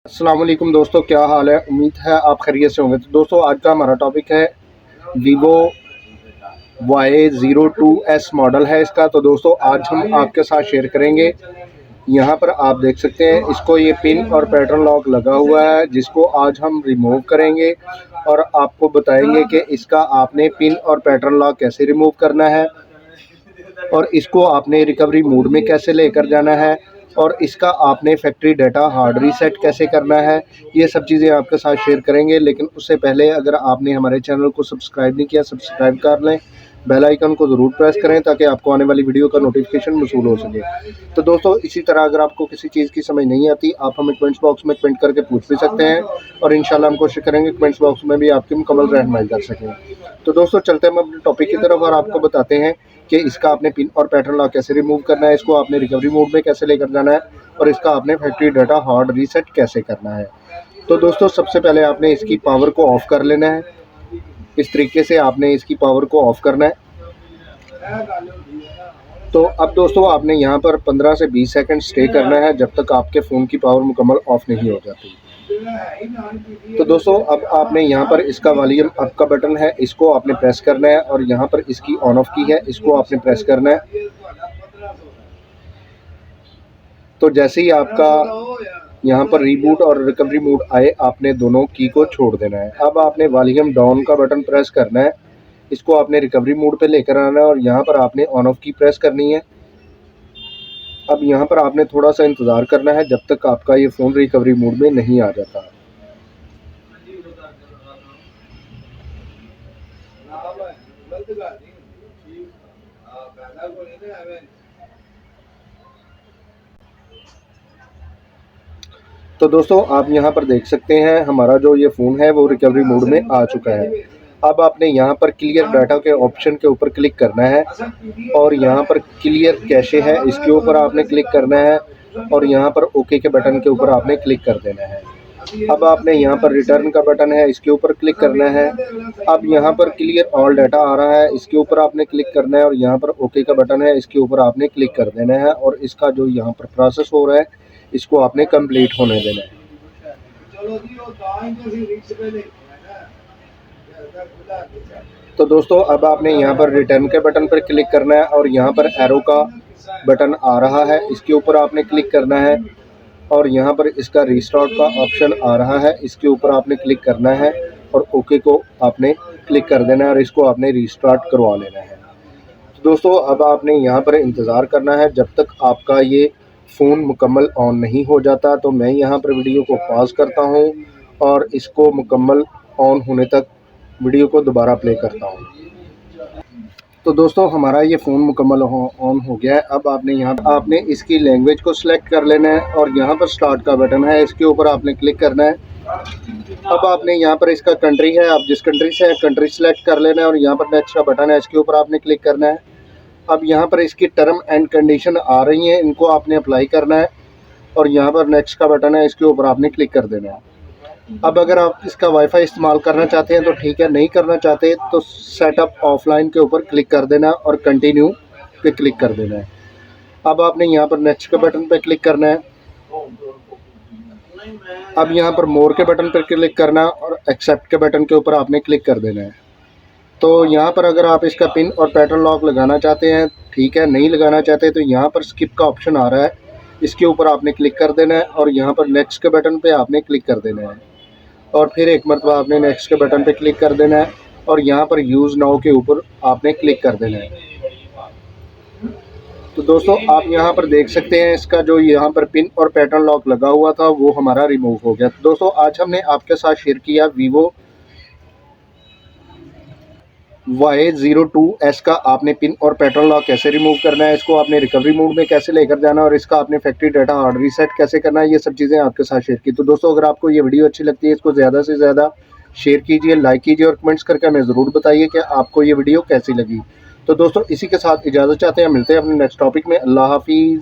अस्सलाम वालेकुम दोस्तों, क्या हाल है। उम्मीद है आप खैरियत से होंगे। तो दोस्तों आज का हमारा टॉपिक है वीवो Y02S मॉडल है इसका। तो दोस्तों आज हम आपके साथ शेयर करेंगे। यहाँ पर आप देख सकते हैं इसको ये पिन और पैटर्न लॉक लगा हुआ है, जिसको आज हम रिमूव करेंगे और आपको बताएंगे कि इसका आपने पिन और पैटर्न लॉक कैसे रिमूव करना है और इसको आपने रिकवरी मोड में कैसे लेकर जाना है और इसका आपने फैक्ट्री डाटा हार्ड रीसेट कैसे करना है। ये सब चीज़ें आपके साथ शेयर करेंगे। लेकिन उससे पहले अगर आपने हमारे चैनल को सब्सक्राइब नहीं किया, सब्सक्राइब कर लें, बेल आइकन को ज़रूर प्रेस करें ताकि आपको आने वाली वीडियो का नोटिफिकेशन वसूल हो सके। तो दोस्तों इसी तरह अगर आपको किसी चीज़ की समझ नहीं आती, आप हमें कमेंट्स बॉक्स में कमेंट करके पूछ भी सकते हैं और इंशाल्लाह हम कोशिश करेंगे कमेंट्स बॉक्स में भी आपकी मुकम्मल रहनुमाई कर सकें। तो दोस्तों चलते हैं हम अपने टॉपिक की तरफ और आपको बताते हैं कि इसका आपने पिन और पैटर्न लॉक कैसे रिमूव करना है, इसको आपने रिकवरी मोड में कैसे लेकर जाना है और इसका आपने फैक्ट्री डाटा हार्ड रीसेट कैसे करना है। तो दोस्तों सबसे पहले आपने इसकी पावर को ऑफ़ कर लेना है। इस तरीके से आपने इसकी पावर को ऑफ़ करना है। तो अब दोस्तों आपने यहाँ पर 15 से 20 सेकंड स्टे करना है जब तक आपके फ़ोन की पावर मुकम्मल ऑफ़ नहीं हो जाती। तो दोस्तों अब आपने यहाँ पर इसका वॉल्यूम अप का बटन है, इसको आपने प्रेस करना है और यहाँ पर इसकी ऑन ऑफ की है, इसको आपने प्रेस करना है। तो जैसे ही आपका यहाँ पर रीबूट और रिकवरी मोड आए, आपने दोनों की को छोड़ देना है। अब आपने वॉल्यूम डाउन का बटन प्रेस करना है, इसको आपने रिकवरी मोड पे लेकर आना है और यहाँ पर आपने ऑन ऑफ की प्रेस करनी है। अब यहाँ पर आपने थोड़ा सा इंतज़ार करना है जब तक आपका ये फ़ोन रिकवरी मोड में नहीं आ जाता। तो दोस्तों आप यहाँ पर देख सकते हैं हमारा जो ये फ़ोन है वो रिकवरी मोड में आ चुका है। अब आपने यहाँ पर क्लियर डाटा के ऑप्शन के ऊपर क्लिक करना है और यहाँ पर क्लियर कैशे है, इसके ऊपर आपने क्लिक करना है और यहाँ पर ओके के बटन के ऊपर आपने क्लिक कर देना है। अब आपने यहाँ पर रिटर्न का बटन है, इसके ऊपर क्लिक करना है। अब यहाँ पर क्लियर ऑल डाटा आ रहा है, इसके ऊपर आपने क्लिक करना है और यहाँ पर ओके का बटन है, इसके ऊपर आपने क्लिक कर देना है और इसका जो यहाँ पर प्रोसेस हो रहा है इसको आपने कंप्लीट होने देना है। तो दोस्तों अब आपने यहाँ पर रिटर्न के बटन पर क्लिक करना है और यहाँ पर एरो का बटन आ रहा है, इसके ऊपर आपने क्लिक करना है और यहाँ पर इसका रीस्टार्ट का ऑप्शन आ रहा है, इसके ऊपर आपने क्लिक करना है और ओके को आपने क्लिक कर देना है और इसको आपने रीस्टार्ट करवा लेना है। तो दोस्तों अब आपने यहाँ पर इंतज़ार करना है जब तक आपका ये फ़ोन मुकम्मल ऑन नहीं हो जाता। तो मैं यहाँ पर वीडियो को पॉज़ करता हूँ और इसको मुकम्मल ऑन होने तक वीडियो को दोबारा प्ले करता हूँ। तो दोस्तों हमारा ये फ़ोन मुकम्मल ऑन हो गया है। अब आपने यहाँ पर आपने इसकी लैंग्वेज को सिलेक्ट कर लेना है और यहाँ पर स्टार्ट का बटन है, इसके ऊपर आपने क्लिक करना है। अब आपने यहाँ पर इसका कंट्री है, आप जिस कंट्री से हैं कंट्री सेलेक्ट कर लेना है और यहाँ पर नेक्स्ट का बटन है, इसके ऊपर आपने क्लिक करना है। अब यहाँ पर इसकी टर्म एंड कंडीशन आ रही हैं, इनको आपने अप्लाई करना है और यहाँ पर नेक्स्ट का बटन है, इसके ऊपर आपने क्लिक कर देना है। अब अगर आप इसका वाईफाई इस्तेमाल करना चाहते हैं तो ठीक है, नहीं करना चाहते तो सेटअप ऑफलाइन के ऊपर क्लिक कर देना है और कंटिन्यू पे क्लिक कर देना है। अब आपने यहाँ पर नेक्स्ट के बटन पे क्लिक करना है। अब यहाँ पर मोर के बटन पर क्लिक करना है और एक्सेप्ट के बटन के ऊपर आपने क्लिक कर देना है। तो यहाँ पर अगर आप इसका पिन और पैटर्न लॉक लगाना चाहते हैं ठीक है, नहीं लगाना चाहते तो यहाँ पर स्किप का ऑप्शन आ रहा है, इसके ऊपर आपने क्लिक कर देना है और यहाँ पर नेक्स्ट के बटन पे आपने क्लिक कर देना है और फिर एक मरतबा आपने नेक्स्ट के बटन पे क्लिक कर देना है और यहाँ पर यूज़ नाउ के ऊपर आपने क्लिक कर देना है। तो दोस्तों आप यहाँ पर देख सकते हैं इसका जो यहाँ पर पिन और पैटर्न लॉक लगा हुआ था वो हमारा रिमूव हो गया। तो दोस्तों आज हमने आपके साथ शेयर किया वीवो Y02S का आपने पिन और पैटर्न लॉक कैसे रिमूव करना है, इसको आपने रिकवरी मोड में कैसे लेकर जाना है और इसका आपने फैक्ट्री डाटा हार्ड रीसेट कैसे करना है, ये सब चीज़ें आपके साथ शेयर की। तो दोस्तों अगर आपको ये वीडियो अच्छी लगती है इसको ज़्यादा से ज़्यादा शेयर कीजिए, लाइक कीजिए और कमेंट्स करके हमें ज़रूर बताइए कि आपको ये वीडियो कैसी लगी। तो दोस्तों इसी के साथ इजाज़त चाहते हैं, मिलते हैं अपने नेक्स्ट टॉपिक में। अल्लाह हाफिज़।